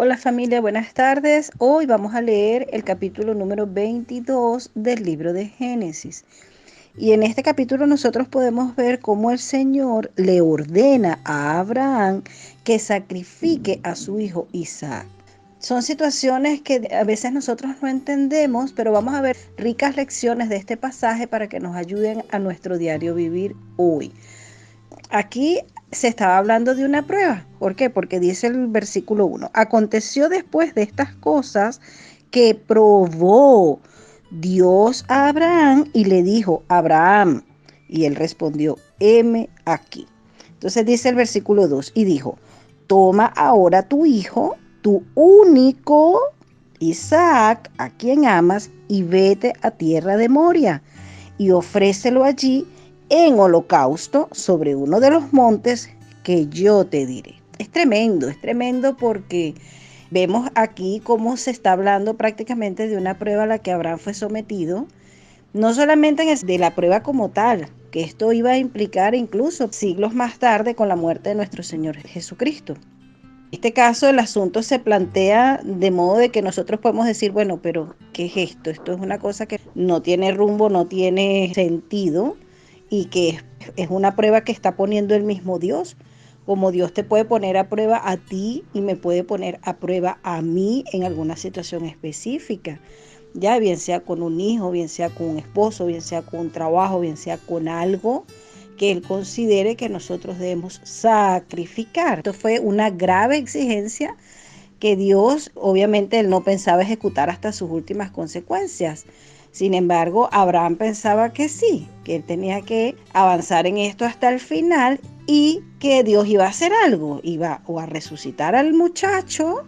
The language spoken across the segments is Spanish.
Hola familia, buenas tardes. Hoy vamos a leer el capítulo número 22 del libro de Génesis. Y en este capítulo nosotros podemos ver cómo el Señor le ordena a Abraham que sacrifique a su hijo Isaac. Son situaciones que a veces nosotros no entendemos, pero vamos a ver ricas lecciones de este pasaje para que nos ayuden a nuestro diario vivir hoy. Aquí se estaba hablando de una prueba. ¿Por qué? Porque dice el versículo 1. Aconteció después de estas cosas que probó Dios a Abraham y le dijo, Abraham. Y él respondió, heme aquí. Entonces dice el versículo 2 y dijo, toma ahora tu hijo, tu único Isaac, a quien amas, y vete a tierra de Moria y ofrécelo allí en holocausto sobre uno de los montes que yo te diré. Es tremendo porque vemos aquí cómo se está hablando prácticamente de una prueba a la que Abraham fue sometido, no solamente de la prueba como tal, que esto iba a implicar incluso siglos más tarde con la muerte de nuestro Señor Jesucristo. En este caso el asunto se plantea de modo de que nosotros podemos decir, bueno, pero ¿qué es esto? Esto es una cosa que no tiene rumbo, no tiene sentido y que es una prueba que está poniendo el mismo Dios. Como Dios te puede poner a prueba a ti y me puede poner a prueba a mí en alguna situación específica. Ya bien sea con un hijo, bien sea con un esposo, bien sea con un trabajo, bien sea con algo que Él considere que nosotros debemos sacrificar. Esto fue una grave exigencia que Dios, obviamente, Él no pensaba ejecutar hasta sus últimas consecuencias. Sin embargo, Abraham pensaba que sí, que él tenía que avanzar en esto hasta el final y que Dios iba a hacer algo, iba o a resucitar al muchacho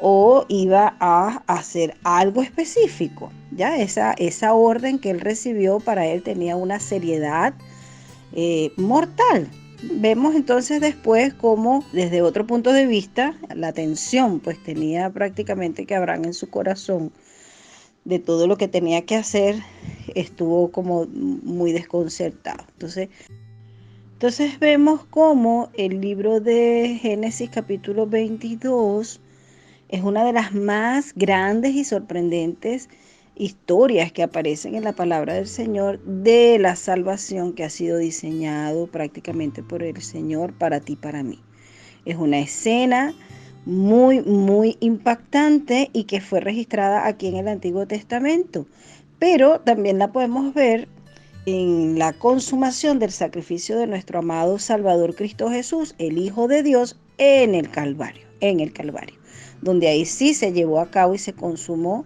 o iba a hacer algo específico. Ya esa orden que él recibió para él tenía una seriedad mortal. Vemos entonces después cómo desde otro punto de vista la tensión pues tenía prácticamente que Abraham en su corazón de todo lo que tenía que hacer, estuvo como muy desconcertado. Entonces vemos cómo el libro de Génesis capítulo 22 es una de las más grandes y sorprendentes historias que aparecen en la palabra del Señor de la salvación que ha sido diseñado prácticamente por el Señor para ti, para mí. Es una escena muy impactante y que fue registrada aquí en el Antiguo Testamento, pero también la podemos ver en la consumación del sacrificio de nuestro amado Salvador Cristo Jesús, el Hijo de Dios, en el Calvario, donde ahí sí se llevó a cabo y se consumó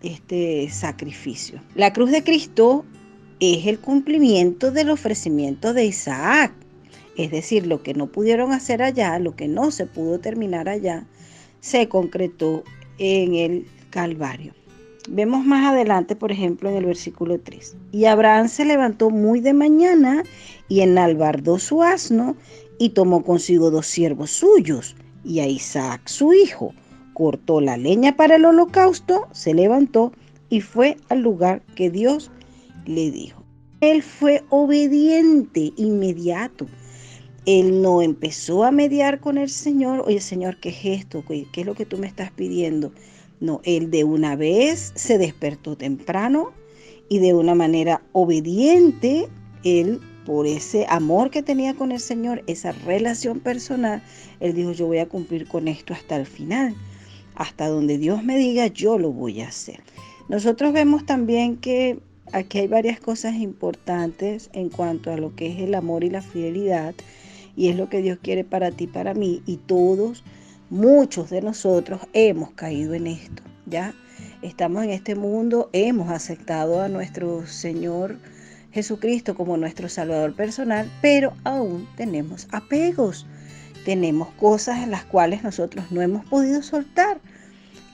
este sacrificio. La cruz de Cristo es el cumplimiento del ofrecimiento de Isaac, es decir, lo que no pudieron hacer allá, lo que no se pudo terminar allá, se concretó en el Calvario. Vemos más adelante, por ejemplo, en el versículo 3. Y Abraham se levantó muy de mañana y enalbardó su asno y tomó consigo 2 siervos suyos y a Isaac su hijo. Cortó la leña para el holocausto, se levantó y fue al lugar que Dios le dijo. Él fue obediente, inmediato. Él no empezó a mediar con el Señor. Oye, Señor, ¿qué es esto? ¿Qué es lo que tú me estás pidiendo? No, él de una vez se despertó temprano y de una manera obediente, él, por ese amor que tenía con el Señor, esa relación personal, él dijo, yo voy a cumplir con esto hasta el final. Hasta donde Dios me diga, yo lo voy a hacer. Nosotros vemos también que aquí hay varias cosas importantes en cuanto a lo que es el amor y la fidelidad, y es lo que Dios quiere para ti, para mí, y todos, muchos de nosotros hemos caído en esto, ¿ya? Estamos en este mundo, hemos aceptado a nuestro Señor Jesucristo como nuestro Salvador personal, pero aún tenemos apegos, tenemos cosas en las cuales nosotros no hemos podido soltar,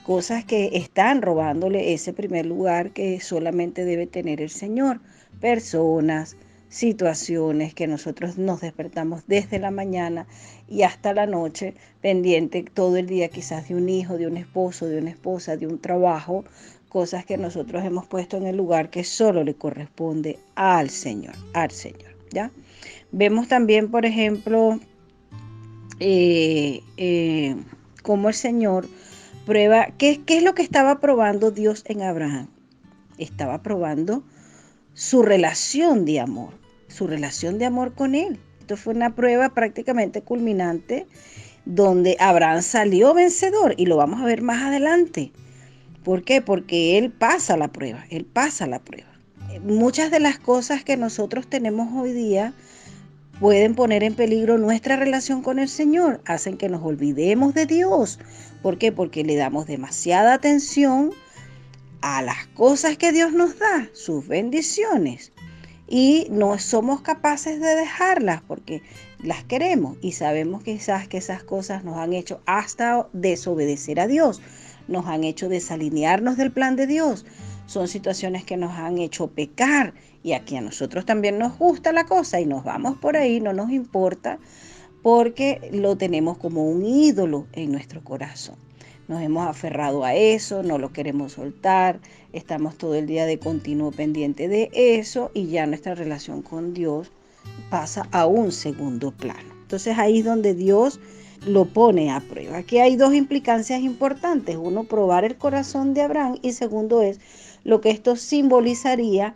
cosas que están robándole ese primer lugar que solamente debe tener el Señor, personas, situaciones que nosotros nos despertamos desde la mañana y hasta la noche, pendiente todo el día quizás de un hijo, de un esposo, de una esposa, de un trabajo, cosas que nosotros hemos puesto en el lugar que solo le corresponde al Señor, ¿ya? Vemos también, por ejemplo, cómo el Señor prueba. ¿Qué es lo que estaba probando Dios en Abraham? Estaba probando su relación de amor con él. Esto fue una prueba prácticamente culminante donde Abraham salió vencedor y lo vamos a ver más adelante. ¿Por qué? Porque él pasa la prueba, él pasa la prueba. Muchas de las cosas que nosotros tenemos hoy día pueden poner en peligro nuestra relación con el Señor, hacen que nos olvidemos de Dios. ¿Por qué? Porque le damos demasiada atención a las cosas que Dios nos da, sus bendiciones, y no somos capaces de dejarlas porque las queremos y sabemos quizás que esas cosas nos han hecho hasta desobedecer a Dios, nos han hecho desalinearnos del plan de Dios, son situaciones que nos han hecho pecar y aquí a nosotros también nos gusta la cosa y nos vamos por ahí, no nos importa porque lo tenemos como un ídolo en nuestro corazón. Nos hemos aferrado a eso, no lo queremos soltar, estamos todo el día de continuo pendiente de eso y ya nuestra relación con Dios pasa a un segundo plano. Entonces ahí es donde Dios lo pone a prueba. Aquí hay dos implicancias importantes. Uno, probar el corazón de Abraham y segundo es lo que esto simbolizaría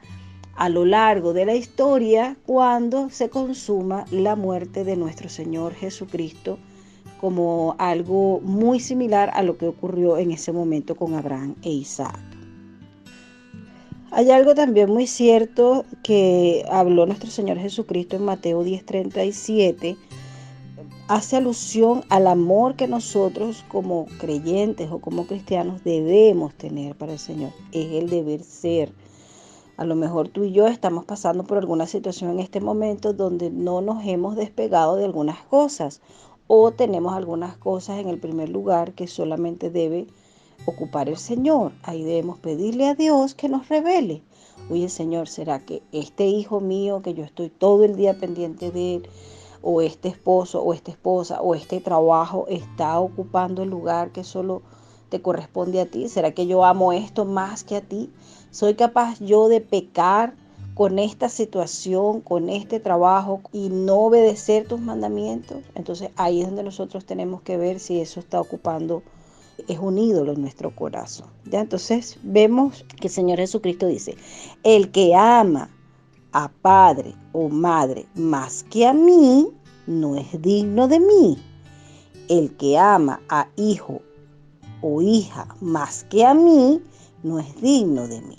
a lo largo de la historia cuando se consuma la muerte de nuestro Señor Jesucristo, como algo muy similar a lo que ocurrió en ese momento con Abraham e Isaac. Hay algo también muy cierto que habló nuestro Señor Jesucristo en Mateo 10:37, hace alusión al amor que nosotros como creyentes o como cristianos debemos tener para el Señor. Es el deber ser. A lo mejor tú y yo estamos pasando por alguna situación en este momento donde no nos hemos despegado de algunas cosas o tenemos algunas cosas en el primer lugar que solamente debe ocupar el Señor. Ahí debemos pedirle a Dios que nos revele. Oye, Señor, ¿será que este hijo mío que yo estoy todo el día pendiente de él, o este esposo o esta esposa o este trabajo está ocupando el lugar que solo te corresponde a ti? ¿Será que yo amo esto más que a ti? ¿Soy capaz yo de pecar con esta situación, con este trabajo y no obedecer tus mandamientos? Entonces ahí es donde nosotros tenemos que ver si eso está ocupando, es un ídolo en nuestro corazón. ¿Ya? Entonces vemos que el Señor Jesucristo dice, el que ama a padre o madre más que a mí, no es digno de mí. El que ama a hijo o hija más que a mí, no es digno de mí.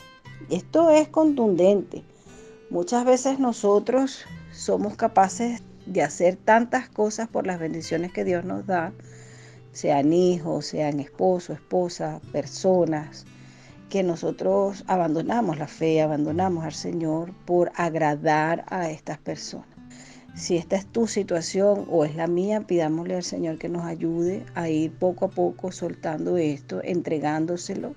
Esto es contundente. Muchas veces nosotros somos capaces de hacer tantas cosas por las bendiciones que Dios nos da, sean hijos, sean esposo, esposa, personas, que nosotros abandonamos la fe, abandonamos al Señor por agradar a estas personas. Si esta es tu situación o es la mía, pidámosle al Señor que nos ayude a ir poco a poco soltando esto, entregándoselo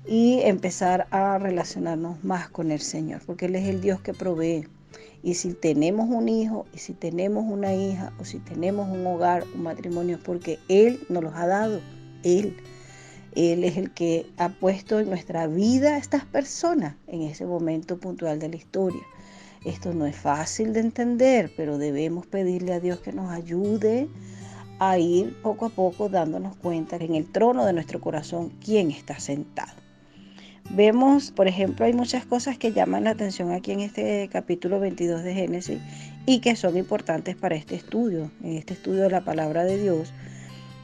y empezar a relacionarnos más con el Señor, porque Él es el Dios que provee. Y si tenemos un hijo, y si tenemos una hija, o si tenemos un hogar, un matrimonio, es porque Él nos los ha dado. Él es el que ha puesto en nuestra vida a estas personas en ese momento puntual de la historia. Esto no es fácil de entender, pero debemos pedirle a Dios que nos ayude a ir poco a poco dándonos cuenta que en el trono de nuestro corazón, ¿quién está sentado? Vemos, por ejemplo, hay muchas cosas que llaman la atención aquí en este capítulo 22 de Génesis y que son importantes para este estudio, en este estudio de la palabra de Dios.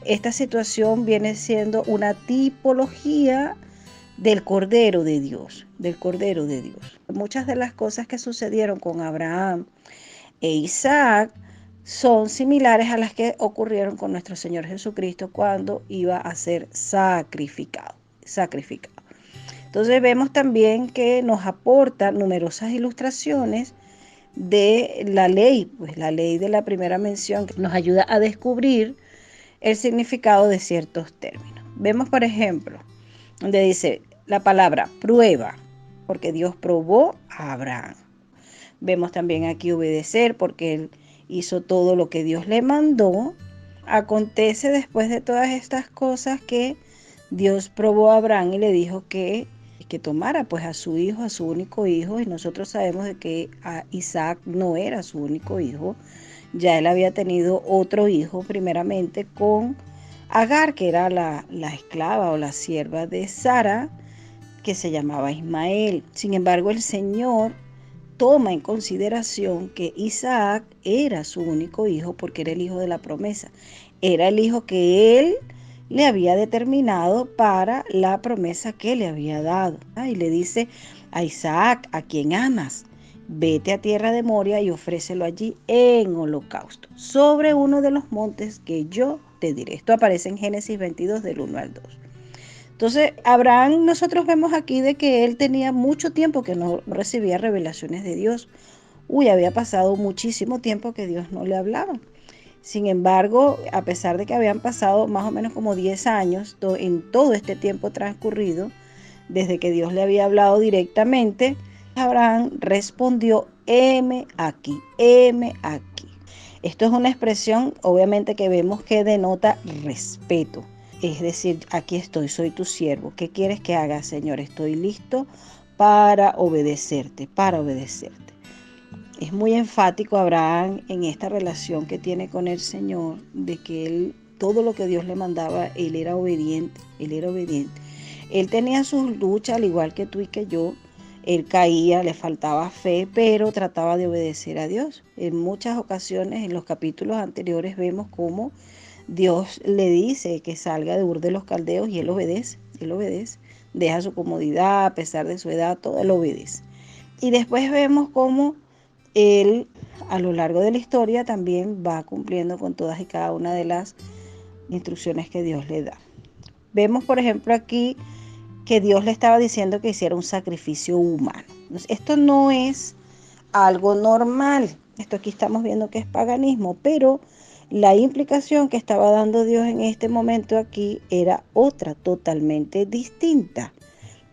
Esta situación viene siendo una tipología del Cordero de Dios, del Cordero de Dios. Muchas de las cosas que sucedieron con Abraham e Isaac son similares a las que ocurrieron con nuestro Señor Jesucristo cuando iba a ser sacrificado. Entonces vemos también que nos aporta numerosas ilustraciones de la ley, pues la ley de la primera mención que nos ayuda a descubrir el significado de ciertos términos. Vemos, por ejemplo, donde dice la palabra prueba, porque Dios probó a Abraham. Vemos también aquí obedecer, porque él hizo todo lo que Dios le mandó. Acontece después de todas estas cosas que Dios probó a Abraham y le dijo que tomara pues a su hijo, a su único hijo, y nosotros sabemos de que a Isaac no era su único hijo, ya él había tenido otro hijo primeramente con Agar, que era la esclava o la sierva de Sara, que se llamaba Ismael. Sin embargo, el Señor toma en consideración que Isaac era su único hijo porque era el hijo de la promesa. Era el hijo que él le había determinado para la promesa que le había dado. Y le dice a Isaac, a quien amas, vete a tierra de Moria y ofrécelo allí en holocausto, sobre uno de los montes que yo te diré. Esto aparece en Génesis 22 del 1 al 2. Entonces, Abraham, nosotros vemos aquí de que él tenía mucho tiempo que no recibía revelaciones de Dios. Había pasado muchísimo tiempo que Dios no le hablaba. Sin embargo, a pesar de que habían pasado más o menos como 10 años, en todo este tiempo transcurrido, desde que Dios le había hablado directamente, Abraham respondió, heme aquí, heme aquí. Esto es una expresión, obviamente, que vemos que denota respeto. Es decir, aquí estoy, soy tu siervo. ¿Qué quieres que haga, Señor? Estoy listo para obedecerte, para obedecerte. Es muy enfático Abraham en esta relación que tiene con el Señor, de que él, todo lo que Dios le mandaba, él era obediente, él era obediente. Él tenía sus luchas, al igual que tú y que yo. Él caía, le faltaba fe, pero trataba de obedecer a Dios. En muchas ocasiones, en los capítulos anteriores, vemos cómo Dios le dice que salga de Ur de los Caldeos y él obedece, deja su comodidad, a pesar de su edad, todo él obedece. Y después vemos cómo él, a lo largo de la historia, también va cumpliendo con todas y cada una de las instrucciones que Dios le da. Vemos, por ejemplo, aquí que Dios le estaba diciendo que hiciera un sacrificio humano. Esto no es algo normal. Esto aquí estamos viendo que es paganismo, pero la implicación que estaba dando Dios en este momento aquí era otra, totalmente distinta,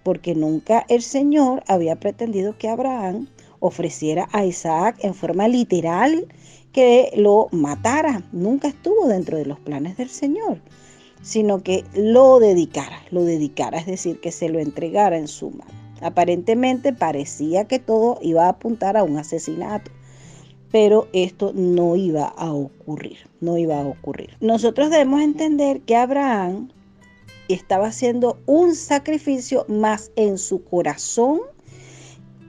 porque nunca el Señor había pretendido que Abraham ofreciera a Isaac en forma literal que lo matara. Nunca estuvo dentro de los planes del Señor, sino que lo dedicara, es decir, que se lo entregara en su mano. Aparentemente parecía que todo iba a apuntar a un asesinato, pero esto no iba a ocurrir, no iba a ocurrir. Nosotros debemos entender que Abraham estaba haciendo un sacrificio más en su corazón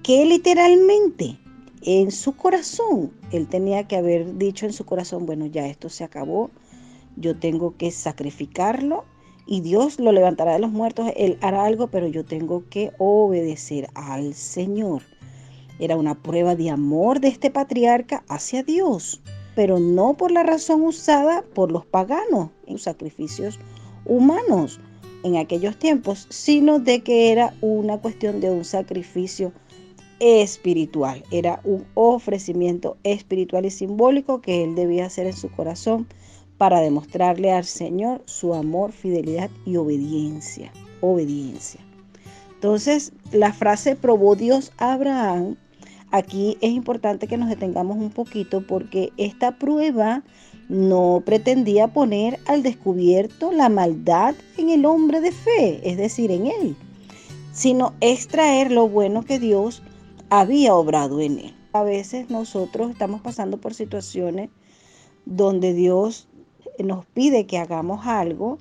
que literalmente en su corazón. Él tenía que haber dicho en su corazón, bueno, ya esto se acabó, yo tengo que sacrificarlo y Dios lo levantará de los muertos, Él hará algo, pero yo tengo que obedecer al Señor. Era una prueba de amor de este patriarca hacia Dios, pero no por la razón usada por los paganos en sacrificios humanos en aquellos tiempos, sino de que era una cuestión de un sacrificio espiritual. Era un ofrecimiento espiritual y simbólico que él debía hacer en su corazón para demostrarle al Señor su amor, fidelidad y obediencia. Obediencia. Entonces, la frase probó Dios a Abraham, aquí es importante que nos detengamos un poquito porque esta prueba no pretendía poner al descubierto la maldad en el hombre de fe, es decir, en él, sino extraer lo bueno que Dios había obrado en él. A veces nosotros estamos pasando por situaciones donde Dios nos pide que hagamos algo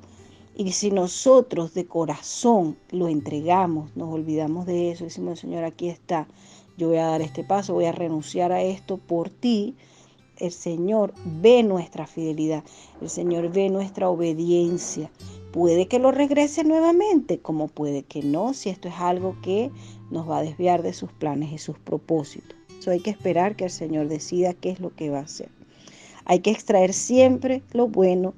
y si nosotros de corazón lo entregamos, nos olvidamos de eso, decimos, Señor, aquí está, yo voy a dar este paso, voy a renunciar a esto por ti. El Señor ve nuestra fidelidad, el Señor ve nuestra obediencia. Puede que lo regrese nuevamente, como puede que no, si esto es algo que nos va a desviar de sus planes y sus propósitos. Eso hay que esperar que el Señor decida qué es lo que va a hacer. Hay que extraer siempre lo bueno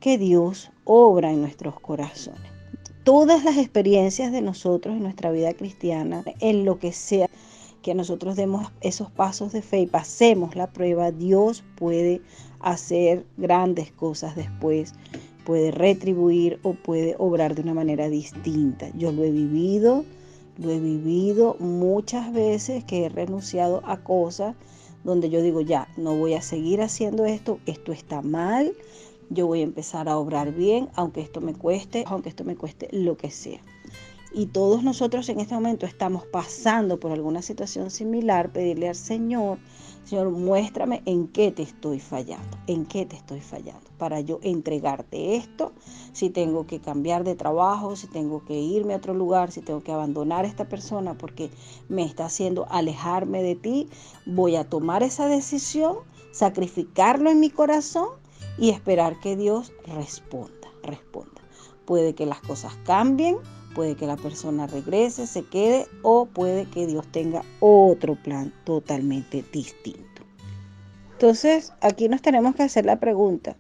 que Dios obra en nuestros corazones. Todas las experiencias de nosotros en nuestra vida cristiana, en lo que sea, que nosotros demos esos pasos de fe y pasemos la prueba, Dios puede hacer grandes cosas después, puede retribuir o puede obrar de una manera distinta. Yo lo he vivido muchas veces que he renunciado a cosas donde yo digo, ya, no voy a seguir haciendo esto está mal, yo voy a empezar a obrar bien, aunque esto me cueste lo que sea. y todos nosotros en este momento estamos pasando por alguna situación similar, pedirle al Señor, Señor, muéstrame en qué te estoy fallando, para yo entregarte esto, si tengo que cambiar de trabajo, si tengo que irme a otro lugar, si tengo que abandonar a esta persona porque me está haciendo alejarme de ti, voy a tomar esa decisión, sacrificarlo en mi corazón y esperar que Dios responda. Puede que las cosas cambien, puede que la persona regrese, se quede, o puede que Dios tenga otro plan totalmente distinto. Entonces, aquí nos tenemos que hacer la pregunta: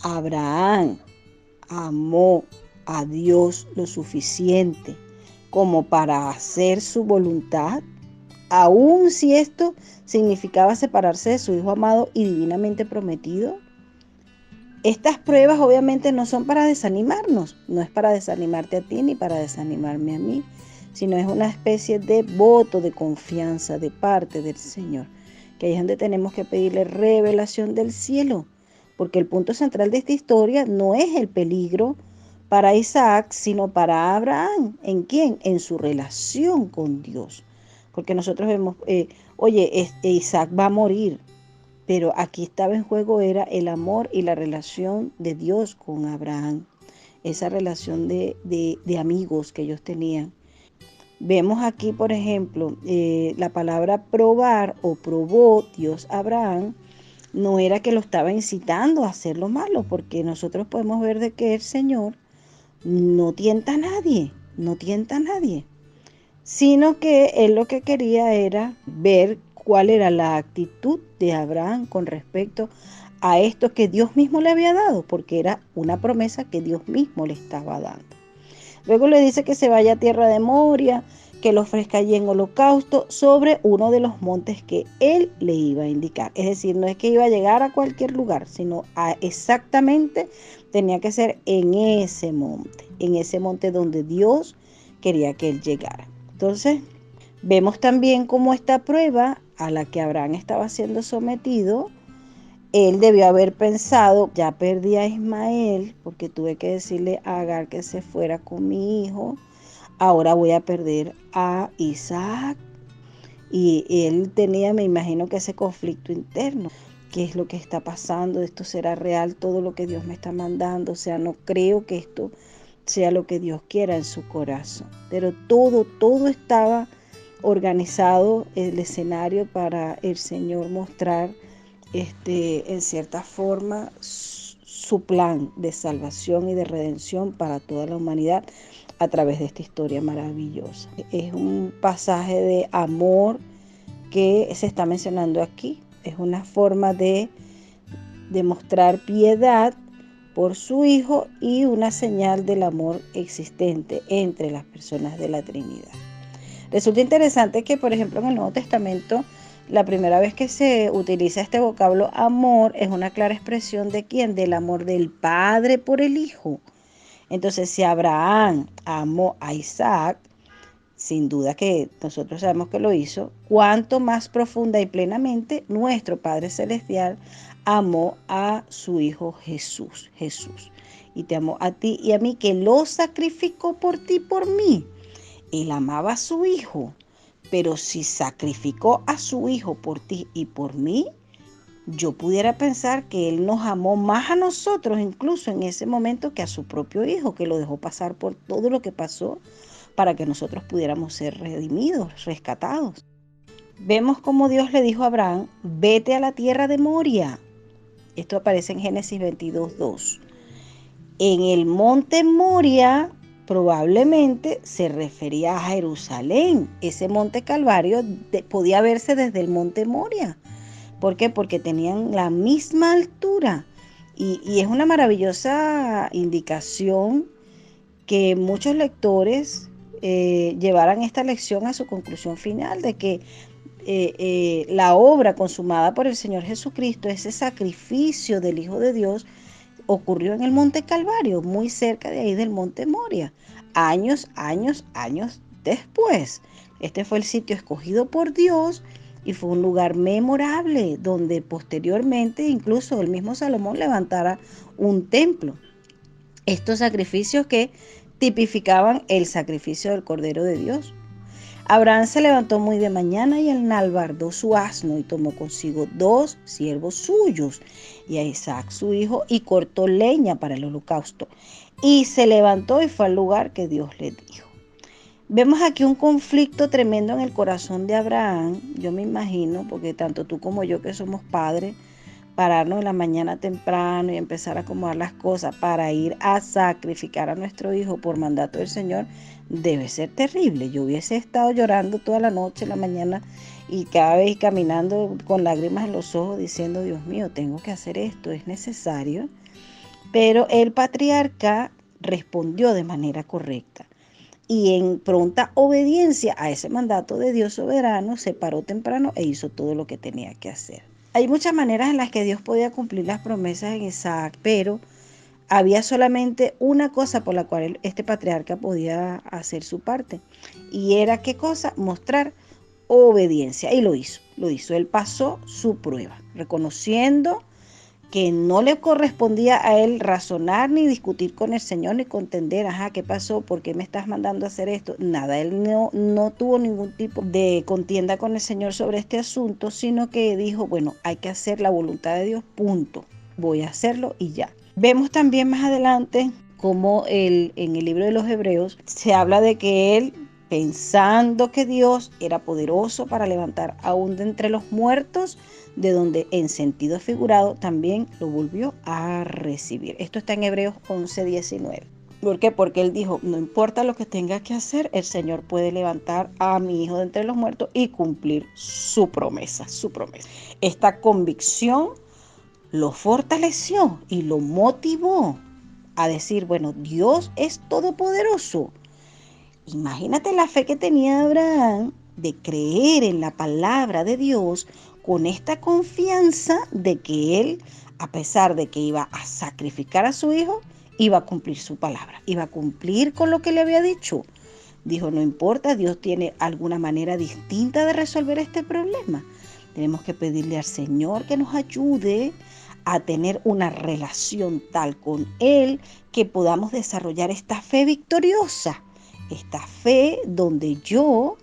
¿Abraham amó a Dios lo suficiente como para hacer su voluntad, aun si esto significaba separarse de su hijo amado y divinamente prometido? Estas pruebas obviamente no son para desanimarnos, no es para desanimarte a ti ni para desanimarme a mí, sino es una especie de voto de confianza de parte del Señor, que ahí es donde tenemos que pedirle revelación del cielo, porque el punto central de esta historia no es el peligro para Isaac, sino para Abraham. ¿En quién? En su relación con Dios. Porque nosotros vemos, oye, Isaac va a morir, pero aquí estaba en juego era el amor y la relación de Dios con Abraham, esa relación de amigos que ellos tenían. Vemos aquí, por ejemplo, la palabra probar o probó Dios a Abraham, no era que lo estaba incitando a hacer lo malo, porque nosotros podemos ver de que el Señor no tienta a nadie, sino que él lo que quería era ver cuál era la actitud de Abraham con respecto a esto que Dios mismo le había dado, porque era una promesa que Dios mismo le estaba dando. Luego le dice que se vaya a tierra de Moria, que lo ofrezca allí en holocausto sobre uno de los montes que él le iba a indicar. Es decir, no es que iba a llegar a cualquier lugar, sino exactamente tenía que ser en ese monte donde Dios quería que él llegara. Entonces, vemos también cómo esta prueba a la que Abraham estaba siendo sometido, él debió haber pensado: ya perdí a Ismael porque tuve que decirle a Agar que se fuera con mi hijo, ahora voy a perder a Isaac. Y él tenía, me imagino, que ese conflicto interno. ¿Qué es lo que está pasando? ¿Esto será real todo lo que Dios me está mandando? O sea, no creo que esto sea lo que Dios quiera en su corazón. Pero todo estaba organizado, el escenario para el Señor mostrar en cierta forma su plan de salvación y de redención para toda la humanidad a través de esta historia maravillosa. Es un pasaje de amor que se está mencionando aquí. Es una forma de demostrar piedad por su Hijo y una señal del amor existente entre las personas de la Trinidad. Resulta interesante que, por ejemplo, en el Nuevo Testamento, la primera vez que se utiliza este vocablo amor es una clara expresión de quién, del amor del Padre por el Hijo. Entonces, si Abraham amó a Isaac, sin duda que nosotros sabemos que lo hizo, cuánto más profunda y plenamente nuestro Padre Celestial amó a su Hijo Jesús. Y te amó a ti y a mí, que lo sacrificó por ti y por mí. Él amaba a su Hijo, pero si sacrificó a su Hijo por ti y por mí, yo pudiera pensar que Él nos amó más a nosotros, incluso en ese momento, que a su propio Hijo, que lo dejó pasar por todo lo que pasó para que nosotros pudiéramos ser redimidos, rescatados. Vemos cómo Dios le dijo a Abraham: vete a la tierra de Moria. Esto aparece en Génesis 22:2. En el monte Moria probablemente se refería a Jerusalén. Ese monte Calvario podía verse desde el monte Moria. ¿Por qué? Porque tenían la misma altura. Y es una maravillosa indicación que muchos lectores llevaran esta lección a su conclusión final, de que la obra consumada por el Señor Jesucristo, ese sacrificio del Hijo de Dios, ocurrió en el Monte Calvario, muy cerca de ahí del Monte Moria, años después. Este fue el sitio escogido por Dios y fue un lugar memorable donde posteriormente incluso el mismo Salomón levantara un templo. Estos sacrificios que tipificaban el sacrificio del Cordero de Dios. Abraham se levantó muy de mañana y enalbardó su asno y tomó consigo 2 siervos suyos y a Isaac su hijo y cortó leña para el holocausto. Y se levantó y fue al lugar que Dios le dijo. Vemos aquí un conflicto tremendo en el corazón de Abraham. Yo me imagino, porque tanto tú como yo que somos padres, pararnos en la mañana temprano y empezar a acomodar las cosas para ir a sacrificar a nuestro hijo por mandato del Señor, debe ser terrible. Yo hubiese estado llorando toda la noche, la mañana, y cada vez caminando con lágrimas en los ojos diciendo, Dios mío, tengo que hacer esto, es necesario. Pero el patriarca respondió de manera correcta. Y en pronta obediencia a ese mandato de Dios soberano, se paró temprano e hizo todo lo que tenía que hacer. Hay muchas maneras en las que Dios podía cumplir las promesas en Isaac, pero había solamente una cosa por la cual este patriarca podía hacer su parte. Y era ¿qué cosa? Mostrar obediencia. Y lo hizo. Lo hizo. Él pasó su prueba, reconociendo que no le correspondía a él razonar ni discutir con el Señor ni contender, ¿qué pasó? ¿Por qué me estás mandando a hacer esto? Nada, él no tuvo ningún tipo de contienda con el Señor sobre este asunto, sino que dijo, bueno, hay que hacer la voluntad de Dios, punto. Voy a hacerlo y ya. Vemos también más adelante como en el libro de los Hebreos se habla de que él, pensando que Dios era poderoso para levantar aún de entre los muertos, de donde en sentido figurado también lo volvió a recibir. Esto está en Hebreos 11:19. ¿Por qué? Porque él dijo, no importa lo que tenga que hacer, el Señor puede levantar a mi hijo de entre los muertos y cumplir su promesa, su promesa. Esta convicción lo fortaleció y lo motivó a decir, bueno, Dios es todopoderoso. Imagínate la fe que tenía Abraham de creer en la palabra de Dios con esta confianza de que él, a pesar de que iba a sacrificar a su hijo, iba a cumplir su palabra, iba a cumplir con lo que le había dicho. Dijo, no importa, Dios tiene alguna manera distinta de resolver este problema. Tenemos que pedirle al Señor que nos ayude a tener una relación tal con Él que podamos desarrollar esta fe victoriosa. Esta fe donde yo,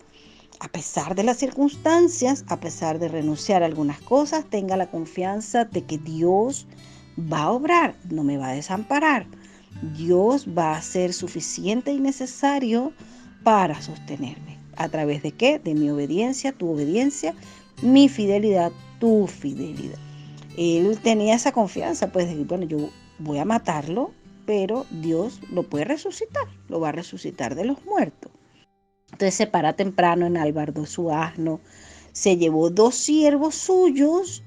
a pesar de las circunstancias, a pesar de renunciar a algunas cosas, tenga la confianza de que Dios va a obrar, no me va a desamparar. Dios va a ser suficiente y necesario para sostenerme. ¿A través de qué? De mi obediencia, tu obediencia, mi fidelidad, tu fidelidad. Él tenía esa confianza, pues, de que, bueno, yo voy a matarlo, pero Dios lo puede resucitar, lo va a resucitar de los muertos. Entonces se para temprano, enalbardó su asno, se llevó 2 siervos suyos,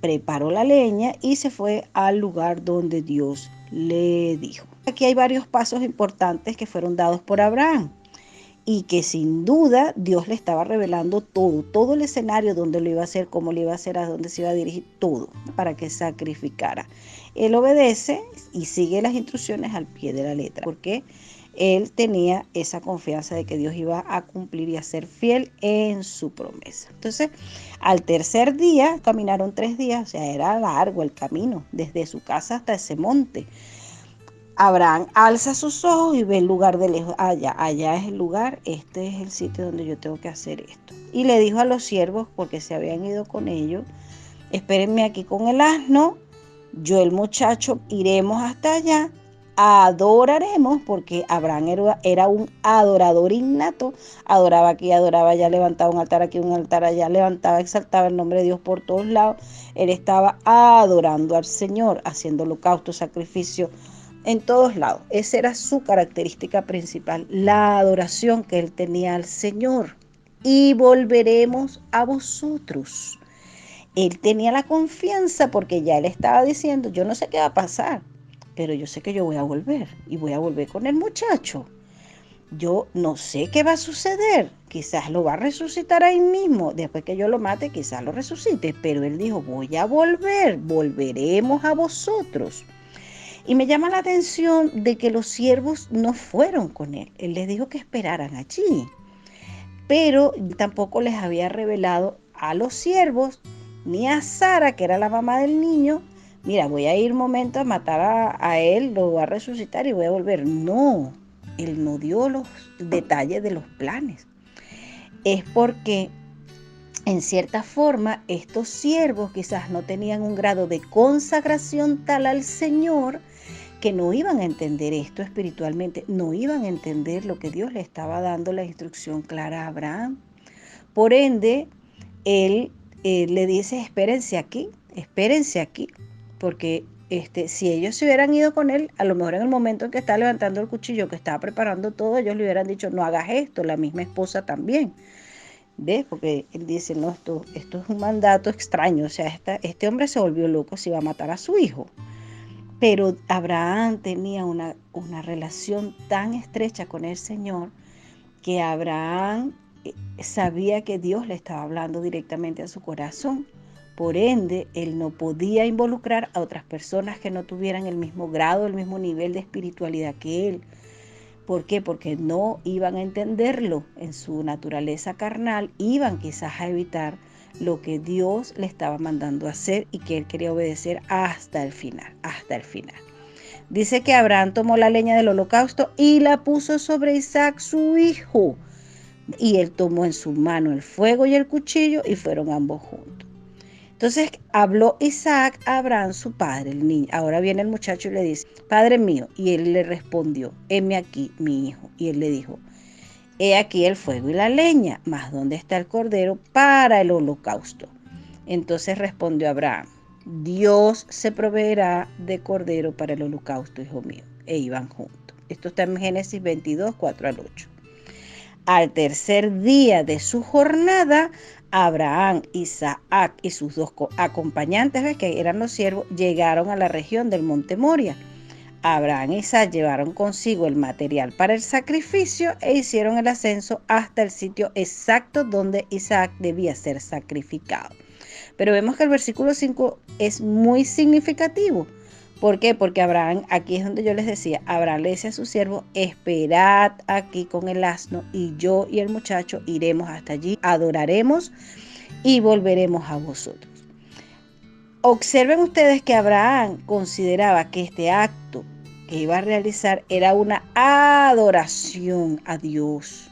preparó la leña y se fue al lugar donde Dios le dijo. Aquí hay varios pasos importantes que fueron dados por Abraham y que sin duda Dios le estaba revelando todo el escenario, donde lo iba a hacer, cómo lo iba a hacer, a dónde se iba a dirigir, todo para que sacrificara. Él obedece y sigue las instrucciones al pie de la letra, porque él tenía esa confianza de que Dios iba a cumplir y a ser fiel en su promesa. Entonces, al tercer día, caminaron 3 días, o sea, era largo el camino, desde su casa hasta ese monte. Abraham alza sus ojos y ve el lugar de lejos. Allá es el lugar, este es el sitio donde yo tengo que hacer esto. Y le dijo a los siervos, porque se habían ido con ellos, espérenme aquí con el asno, yo el muchacho iremos hasta allá, adoraremos, porque Abraham era un adorador innato, adoraba aquí, adoraba allá, levantaba un altar aquí, un altar allá, levantaba, exaltaba el nombre de Dios por todos lados. Él estaba adorando al Señor, haciendo holocausto, sacrificio, en todos lados. Esa era su característica principal, la adoración que él tenía al Señor. Y volveremos a vosotros. Él tenía la confianza porque ya él estaba diciendo, yo no sé qué va a pasar, pero yo sé que yo voy a volver y voy a volver con el muchacho. Yo no sé qué va a suceder, quizás lo va a resucitar ahí mismo, después que yo lo mate quizás lo resucite, pero él dijo, voy a volver, volveremos a vosotros. Y me llama la atención de que los siervos no fueron con él. Él les dijo que esperaran allí. Pero tampoco les había revelado a los siervos ni a Sara, que era la mamá del niño, mira, voy a ir un momento a matar a él, lo voy a resucitar y voy a volver. No, él no dio los detalles de los planes. Es porque en cierta forma estos siervos quizás no tenían un grado de consagración tal al Señor que no iban a entender esto espiritualmente, no iban a entender lo que Dios le estaba dando la instrucción clara a Abraham. Por ende, él le dice, espérense aquí, porque si ellos se hubieran ido con él, a lo mejor en el momento en que está levantando el cuchillo, que estaba preparando todo, ellos le hubieran dicho, no hagas esto, la misma esposa también. ¿Ves? Porque él dice, no, esto es un mandato extraño, o sea, este hombre se volvió loco si iba a matar a su hijo. Pero Abraham tenía una relación tan estrecha con el Señor que Abraham sabía que Dios le estaba hablando directamente a su corazón. Por ende, él no podía involucrar a otras personas que no tuvieran el mismo grado, el mismo nivel de espiritualidad que él. ¿Por qué? Porque no iban a entenderlo en su naturaleza carnal, iban quizás a evitar lo que Dios le estaba mandando a hacer y que él quería obedecer hasta el final, hasta el final. Dice que Abraham tomó la leña del holocausto y la puso sobre Isaac, su hijo. Y él tomó en su mano el fuego y el cuchillo y fueron ambos juntos. Entonces habló Isaac a Abraham, su padre, el niño. Ahora viene el muchacho y le dice, Padre mío. Y él le respondió, heme aquí, mi hijo. Y él le dijo, he aquí el fuego y la leña, mas ¿dónde está el cordero para el holocausto? Entonces respondió Abraham, Dios se proveerá de cordero para el holocausto, hijo mío. E iban juntos. Esto está en Génesis 22, 4 al 8. Al tercer día de su jornada, Abraham, Isaac y sus dos acompañantes, que eran los siervos, llegaron a la región del monte Moria. Abraham y Isaac llevaron consigo el material para el sacrificio e hicieron el ascenso hasta el sitio exacto donde Isaac debía ser sacrificado. Pero vemos que el versículo 5 es muy significativo. ¿Por qué? Porque Abraham, aquí es donde yo les decía, Abraham le dice a su siervo, esperad aquí con el asno y yo y el muchacho iremos hasta allí, adoraremos y volveremos a vosotros. Observen ustedes que Abraham consideraba que este acto que iba a realizar era una adoración a Dios.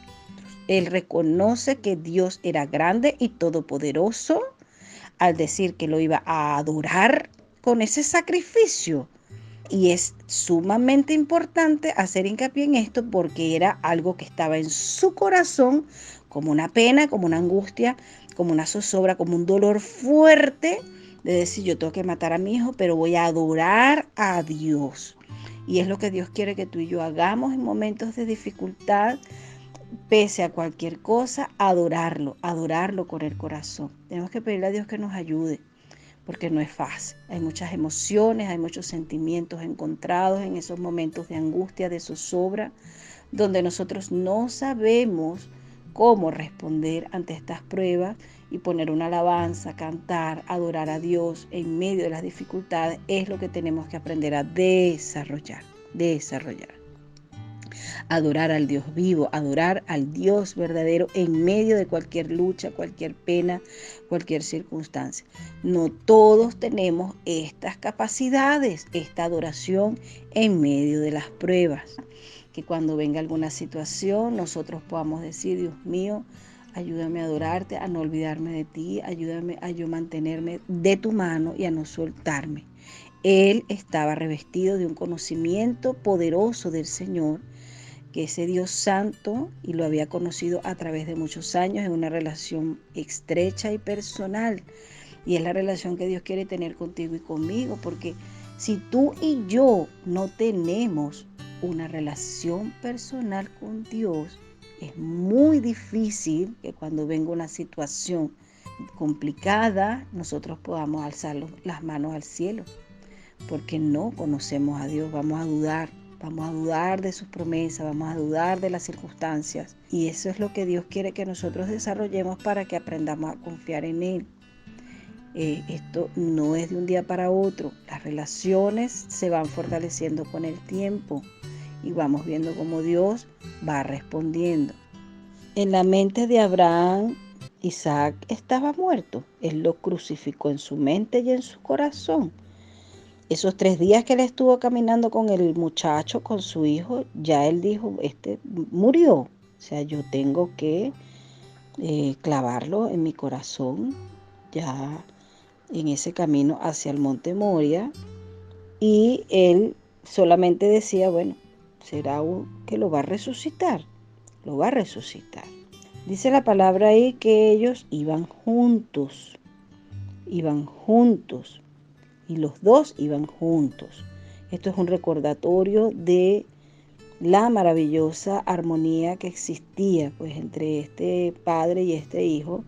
Él reconoce que Dios era grande y todopoderoso al decir que lo iba a adorar con ese sacrificio. Y es sumamente importante hacer hincapié en esto porque era algo que estaba en su corazón como una pena, como una angustia, como una zozobra, como un dolor fuerte de decir yo tengo que matar a mi hijo, pero voy a adorar a Dios. Y es lo que Dios quiere que tú y yo hagamos en momentos de dificultad, pese a cualquier cosa, adorarlo con el corazón. Tenemos que pedirle a Dios que nos ayude, porque no es fácil. Hay muchas emociones, hay muchos sentimientos encontrados en esos momentos de angustia, de zozobra, donde nosotros no sabemos cómo responder ante estas pruebas y poner una alabanza, cantar, adorar a Dios en medio de las dificultades es lo que tenemos que aprender a desarrollar. Adorar al Dios vivo, adorar al Dios verdadero en medio de cualquier lucha, cualquier pena, cualquier circunstancia. No todos tenemos estas capacidades, esta adoración en medio de las pruebas. Que cuando venga alguna situación nosotros podamos decir, Dios mío, ayúdame a adorarte, a no olvidarme de ti, ayúdame a yo mantenerme de tu mano y a no soltarme. Él estaba revestido de un conocimiento poderoso del Señor, que ese Dios santo, y lo había conocido a través de muchos años en una relación estrecha y personal. Y es la relación que Dios quiere tener contigo y conmigo, porque si tú y yo no tenemos una relación personal con Dios, es muy difícil que cuando venga una situación complicada, nosotros podamos alzar las manos al cielo, porque no conocemos a Dios, vamos a dudar de sus promesas, vamos a dudar de las circunstancias. Y eso es lo que Dios quiere que nosotros desarrollemos para que aprendamos a confiar en Él. Esto no es de un día para otro. Las relaciones se van fortaleciendo con el tiempo y vamos viendo cómo Dios va respondiendo. En la mente de Abraham, Isaac estaba muerto. Él lo crucificó en su mente y en su corazón. Esos 3 días que él estuvo caminando con el muchacho, con su hijo, ya él dijo, este murió. O sea, yo tengo que clavarlo en mi corazón, ya en ese camino hacia el monte Moria. Y él solamente decía, bueno, será que lo va a resucitar, lo va a resucitar. Dice la palabra ahí que ellos iban juntos, y los dos iban juntos. Esto es un recordatorio de la maravillosa armonía que existía pues entre este padre y este hijo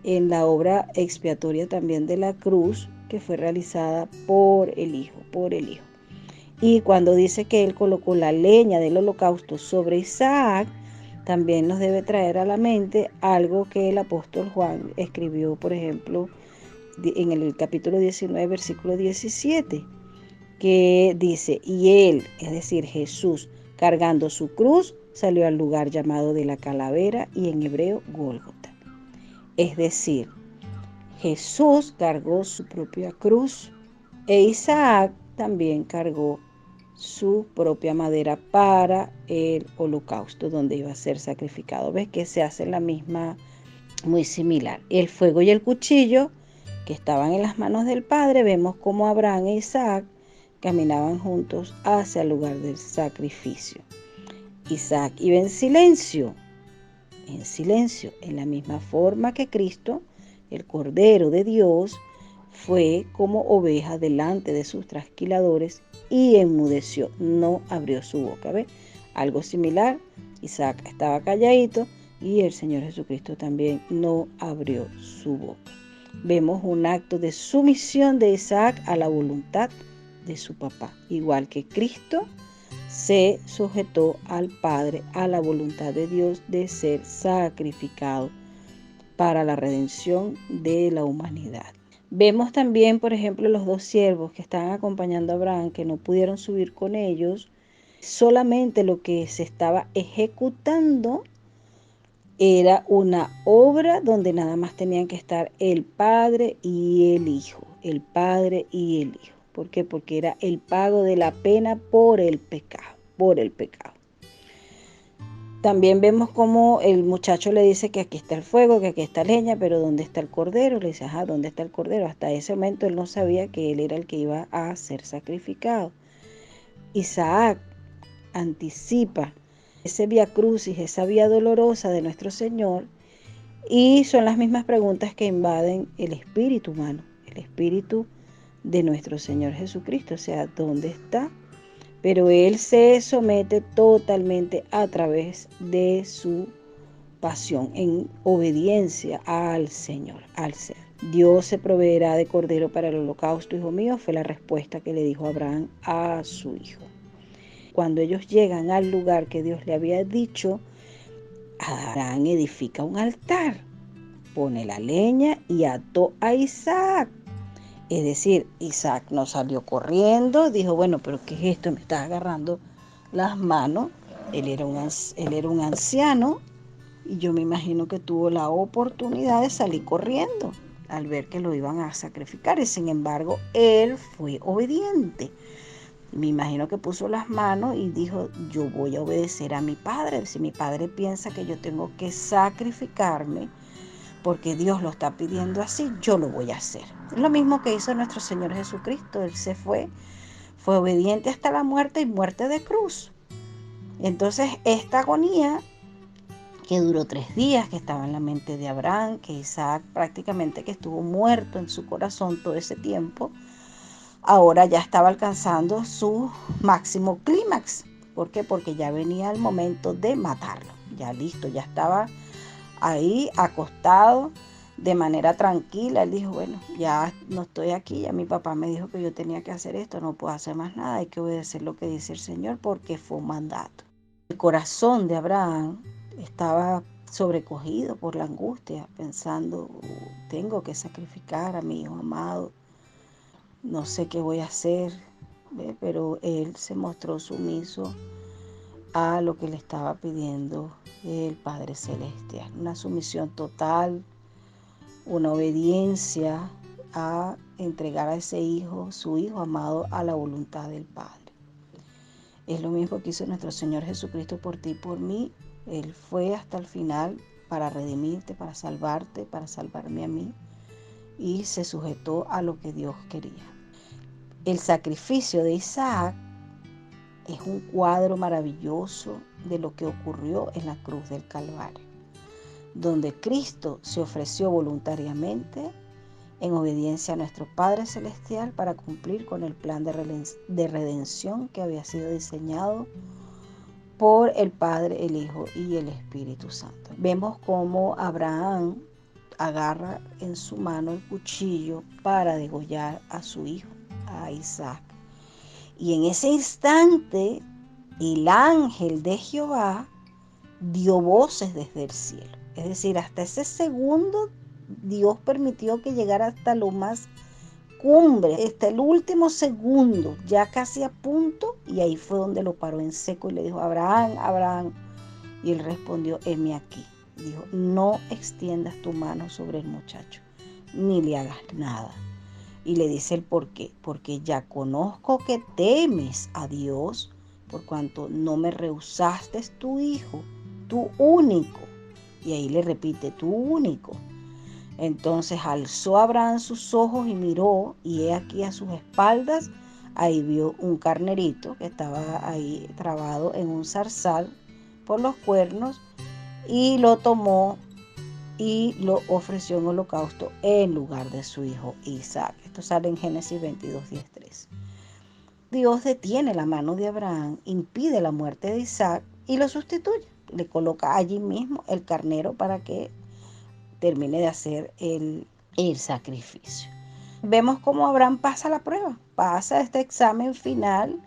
en la obra expiatoria también de la cruz que fue realizada por el hijo. Y cuando dice que él colocó la leña del holocausto sobre Isaac, también nos debe traer a la mente algo que el apóstol Juan escribió, por ejemplo, en el capítulo 19, versículo 17, que dice, y él, es decir, Jesús, cargando su cruz, salió al lugar llamado de la calavera y en hebreo Gólgota. Es decir, Jesús cargó su propia cruz e Isaac también cargó su propia madera para el holocausto donde iba a ser sacrificado. ¿Ves que se hace la misma, muy similar? El fuego y el cuchillo que estaban en las manos del Padre, vemos cómo Abraham e Isaac caminaban juntos hacia el lugar del sacrificio. Isaac iba en silencio, en la misma forma que Cristo, el Cordero de Dios, fue como oveja delante de sus trasquiladores y enmudeció, no abrió su boca. ¿Ve? Algo similar, Isaac estaba calladito y el Señor Jesucristo también no abrió su boca. Vemos un acto de sumisión de Isaac a la voluntad de su papá, igual que Cristo se sujetó al Padre, a la voluntad de Dios de ser sacrificado para la redención de la humanidad. Vemos también, por ejemplo, los 2 siervos que estaban acompañando a Abraham, que no pudieron subir con ellos. Solamente lo que se estaba ejecutando era una obra donde nada más tenían que estar el Padre y el Hijo, el Padre y el Hijo. ¿Por qué? Porque era el pago de la pena por el pecado. También vemos cómo el muchacho le dice que aquí está el fuego, que aquí está leña, pero ¿dónde está el cordero? Le dice, ajá, ¿dónde está el cordero? Hasta ese momento él no sabía que él era el que iba a ser sacrificado. Isaac anticipa ese vía crucis, esa vía dolorosa de nuestro Señor, y son las mismas preguntas que invaden el espíritu humano, el espíritu de nuestro Señor Jesucristo, o sea, ¿dónde está? Pero Él se somete totalmente a través de su pasión, en obediencia al Señor, al ser. Dios se proveerá de cordero para el holocausto, hijo mío, fue la respuesta que le dijo Abraham a su hijo. Cuando ellos llegan al lugar que Dios le había dicho, Abraham edifica un altar, pone la leña y ató a Isaac. Es decir, Isaac no salió corriendo, dijo, bueno, pero ¿qué es esto? Me estás agarrando las manos. Él era un anciano y yo me imagino que tuvo la oportunidad de salir corriendo al ver que lo iban a sacrificar. Y sin embargo, él fue obediente. Me imagino que puso las manos y dijo, yo voy a obedecer a mi padre. Si mi padre piensa que yo tengo que sacrificarme, porque Dios lo está pidiendo así, yo lo voy a hacer. Es lo mismo que hizo nuestro Señor Jesucristo. Él fue obediente hasta la muerte y muerte de cruz. Entonces, esta agonía que duró 3 días, que estaba en la mente de Abraham, que Isaac prácticamente que estuvo muerto en su corazón todo ese tiempo, ahora ya estaba alcanzando su máximo clímax. ¿Por qué? Porque ya venía el momento de matarlo. Ya listo, ya estaba ahí acostado de manera tranquila. Él dijo, bueno, ya no estoy aquí, ya mi papá me dijo que yo tenía que hacer esto, no puedo hacer más nada, hay que obedecer lo que dice el Señor porque fue un mandato. El corazón de Abraham estaba sobrecogido por la angustia, pensando, tengo que sacrificar a mi hijo amado, no sé qué voy a hacer, ¿ve? Pero él se mostró sumiso a lo que le estaba pidiendo el Padre Celestial. Una sumisión total, una obediencia a entregar a ese hijo, su hijo amado, a la voluntad del Padre. Es lo mismo que hizo nuestro Señor Jesucristo por ti y por mí. Él fue hasta el final para redimirte, para salvarte, para salvarme a mí, y se sujetó a lo que Dios quería. El sacrificio de Isaac es un cuadro maravilloso de lo que ocurrió en la cruz del Calvario, donde Cristo se ofreció voluntariamente en obediencia a nuestro Padre Celestial para cumplir con el plan de redención que había sido diseñado por el Padre, el Hijo y el Espíritu Santo. Vemos cómo Abraham agarra en su mano el cuchillo para degollar a su hijo, a Isaac. Y en ese instante, el ángel de Jehová dio voces desde el cielo. Es decir, hasta ese segundo, Dios permitió que llegara hasta lo más cumbre, hasta el último segundo, ya casi a punto, y ahí fue donde lo paró en seco y le dijo: Abraham, Abraham. Y él respondió: heme aquí. Dijo: no extiendas tu mano sobre el muchacho, ni le hagas nada. Y le dice el por qué: porque ya conozco que temes a Dios, por cuanto no me rehusaste tu hijo, tu único. Y ahí le repite: tu único. Entonces alzó Abraham sus ojos y miró, y he aquí a sus espaldas, ahí vio un carnerito que estaba ahí trabado en un zarzal por los cuernos, y lo tomó y lo ofreció en holocausto en lugar de su hijo Isaac. Esto sale en Génesis 22:13. Dios detiene la mano de Abraham, impide la muerte de Isaac y lo sustituye. Le coloca allí mismo el carnero para que termine de hacer el sacrificio. Vemos cómo Abraham pasa la prueba, pasa este examen final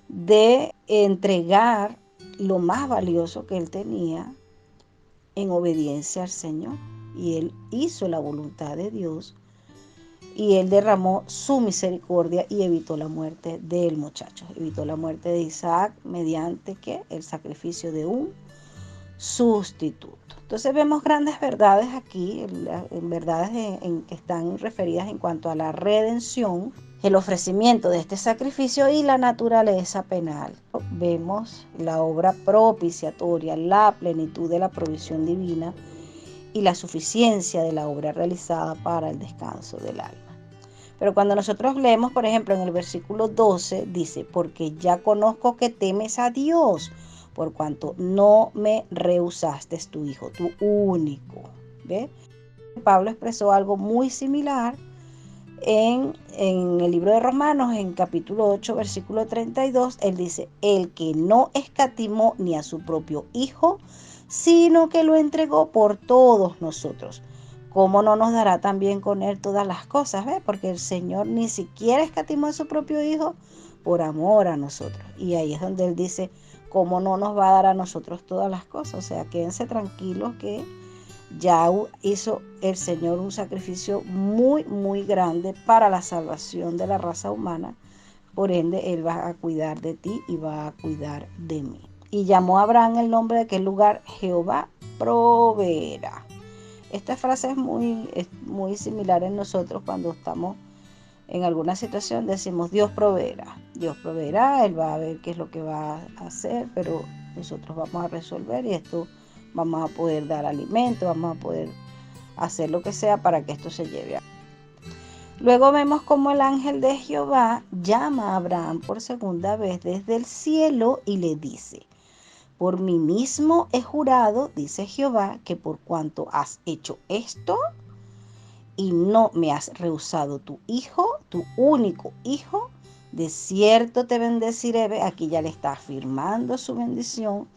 de entregar lo más valioso que él tenía en obediencia al Señor. Y él hizo la voluntad de Dios, y él derramó su misericordia y evitó la muerte del muchacho. Evitó la muerte de Isaac mediante ¿qué? El sacrificio de un sustituto. Entonces vemos grandes verdades aquí, verdades en que están referidas en cuanto a la redención, el ofrecimiento de este sacrificio y la naturaleza penal. Vemos la obra propiciatoria, la plenitud de la provisión divina y la suficiencia de la obra realizada para el descanso del alma. Pero cuando nosotros leemos, por ejemplo, en el versículo 12, dice: porque ya conozco que temes a Dios, por cuanto no me rehusaste tu hijo, tu único. ¿Ve? Pablo expresó algo muy similar en el libro de Romanos, en capítulo 8, versículo 32. Él dice: el que no escatimó ni a su propio hijo, sino que lo entregó por todos nosotros, ¿cómo no nos dará también con él todas las cosas? ¿Ve? Porque el Señor ni siquiera escatimó a su propio hijo por amor a nosotros. Y ahí es donde él dice: ¿cómo no nos va a dar a nosotros todas las cosas? O sea, quédense tranquilos que ya hizo el Señor un sacrificio muy, muy grande para la salvación de la raza humana. Por ende, Él va a cuidar de ti y va a cuidar de mí. Y llamó a Abraham el nombre de aquel lugar: Jehová proveerá. Esta frase es muy similar en nosotros cuando estamos en alguna situación. Decimos: Dios proveerá. Dios proveerá, Él va a ver qué es lo que va a hacer, pero nosotros vamos a resolver, y esto vamos a poder dar alimento, vamos a poder hacer lo que sea para que esto se lleve a cabo. Luego vemos cómo el ángel de Jehová llama a Abraham por segunda vez desde el cielo y le dice: por mí mismo he jurado, dice Jehová, que por cuanto has hecho esto y no me has rehusado tu hijo, tu único hijo, de cierto te bendeciré. Aquí ya le está afirmando su bendición.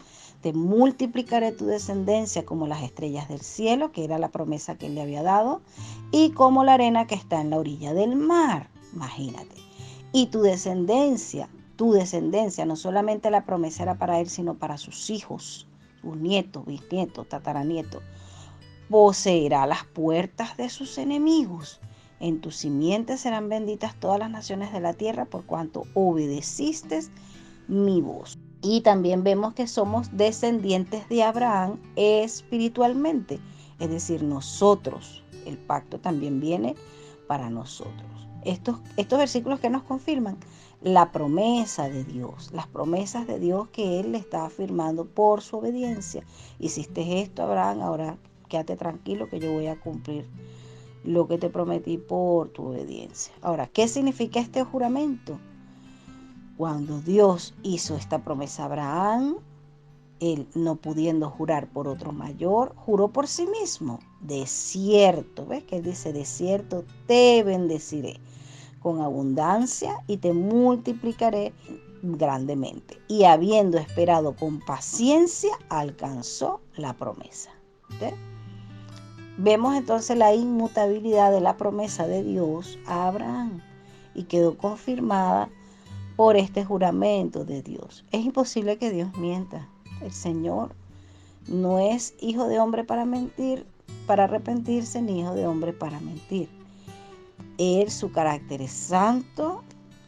Te multiplicaré tu descendencia como las estrellas del cielo, que era la promesa que él le había dado, y como la arena que está en la orilla del mar. Imagínate. Y tu descendencia, no solamente la promesa era para él, sino para sus hijos, sus nietos, bisnietos, tataranietos. Poseerá las puertas de sus enemigos. En tu simiente serán benditas todas las naciones de la tierra, por cuanto obedeciste mi voz. Y también vemos que somos descendientes de Abraham espiritualmente. Es decir, nosotros, el pacto también viene para nosotros. Estos versículos que nos confirman la promesa de Dios, las promesas de Dios que Él le está afirmando por su obediencia. Hiciste esto, Abraham, ahora quédate tranquilo que yo voy a cumplir lo que te prometí por tu obediencia. Ahora, ¿qué significa este juramento? Cuando Dios hizo esta promesa a Abraham, él, no pudiendo jurar por otro mayor, juró por sí mismo. De cierto, ¿ves que él dice? De cierto te bendeciré con abundancia y te multiplicaré grandemente. Y habiendo esperado con paciencia, alcanzó la promesa. ¿Ves? Vemos entonces la inmutabilidad de la promesa de Dios a Abraham y quedó confirmada por este juramento de Dios. Es imposible que Dios mienta. El Señor no es hijo de hombre para mentir, para arrepentirse, ni hijo de hombre para mentir. Él, su carácter es santo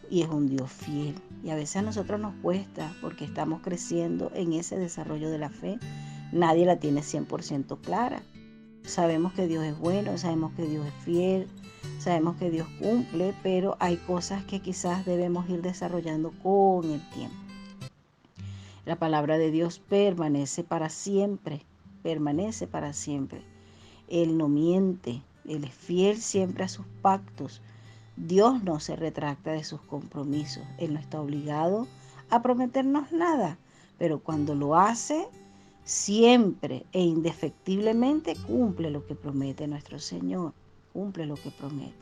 y es un Dios fiel. Y a veces a nosotros nos cuesta porque estamos creciendo en ese desarrollo de la fe. Nadie la tiene 100% clara. Sabemos que Dios es bueno, sabemos que Dios es fiel, sabemos que Dios cumple, pero hay cosas que quizás debemos ir desarrollando con el tiempo. La palabra de Dios permanece para siempre, permanece para siempre. Él no miente, Él es fiel siempre a sus pactos. Dios no se retracta de sus compromisos. Él no está obligado a prometernos nada, pero cuando lo hace, siempre e indefectiblemente cumple lo que promete nuestro Señor, cumple lo que promete.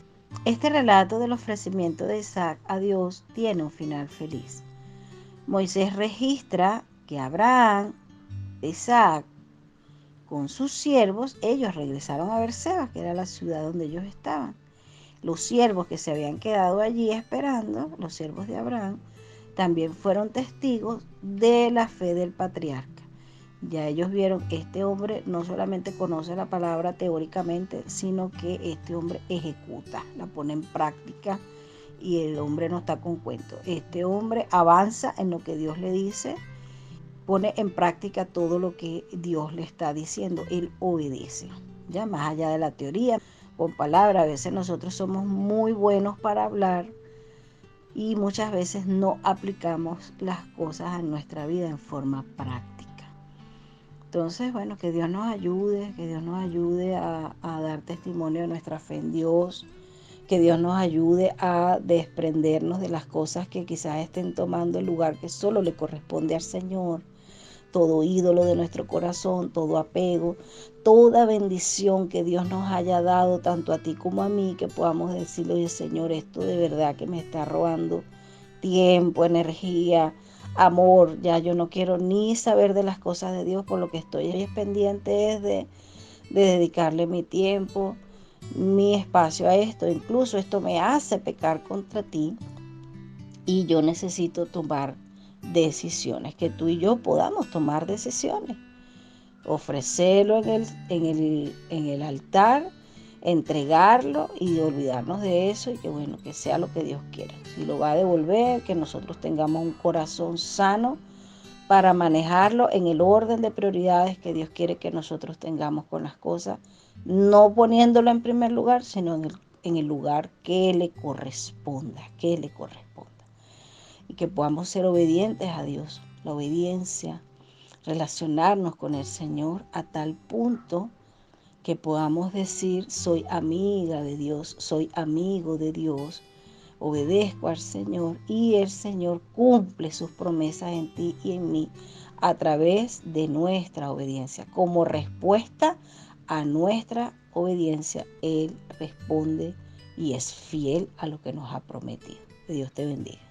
Este relato del ofrecimiento de Isaac a Dios tiene un final feliz. Moisés registra que Abraham, Isaac, con sus siervos, ellos regresaron a Berseba, que era la ciudad donde ellos estaban. Los siervos que se habían quedado allí esperando, los siervos de Abraham, también fueron testigos de la fe del patriarca. Ya ellos vieron que este hombre no solamente conoce la palabra teóricamente, sino que este hombre ejecuta, la pone en práctica y el hombre no está con cuento. Este hombre avanza en lo que Dios le dice, pone en práctica todo lo que Dios le está diciendo, él obedece. Ya más allá de la teoría, con palabras, a veces nosotros somos muy buenos para hablar y muchas veces no aplicamos las cosas en nuestra vida en forma práctica. Entonces, bueno, que Dios nos ayude a dar testimonio de nuestra fe en Dios, que Dios nos ayude a desprendernos de las cosas que quizás estén tomando el lugar que solo le corresponde al Señor, todo ídolo de nuestro corazón, todo apego, toda bendición que Dios nos haya dado, tanto a ti como a mí, que podamos decirle, oye Señor, esto de verdad que me está robando tiempo, energía, amor, ya yo no quiero ni saber de las cosas de Dios, por lo que estoy pendiente es de dedicarle mi tiempo, mi espacio a esto. Incluso esto me hace pecar contra ti y yo necesito tomar decisiones, que tú y yo podamos tomar decisiones, ofrecerlo en el altar, entregarlo y olvidarnos de eso y que bueno, que sea lo que Dios quiera. Si lo va a devolver, que nosotros tengamos un corazón sano para manejarlo en el orden de prioridades que Dios quiere que nosotros tengamos con las cosas, no poniéndolo en primer lugar, sino en el lugar que le corresponda, y que podamos ser obedientes a Dios. La obediencia, relacionarnos con el Señor a tal punto que podamos decir, soy amiga de Dios, soy amigo de Dios, obedezco al Señor y el Señor cumple sus promesas en ti y en mí a través de nuestra obediencia. Como respuesta a nuestra obediencia, Él responde y es fiel a lo que nos ha prometido. Que Dios te bendiga.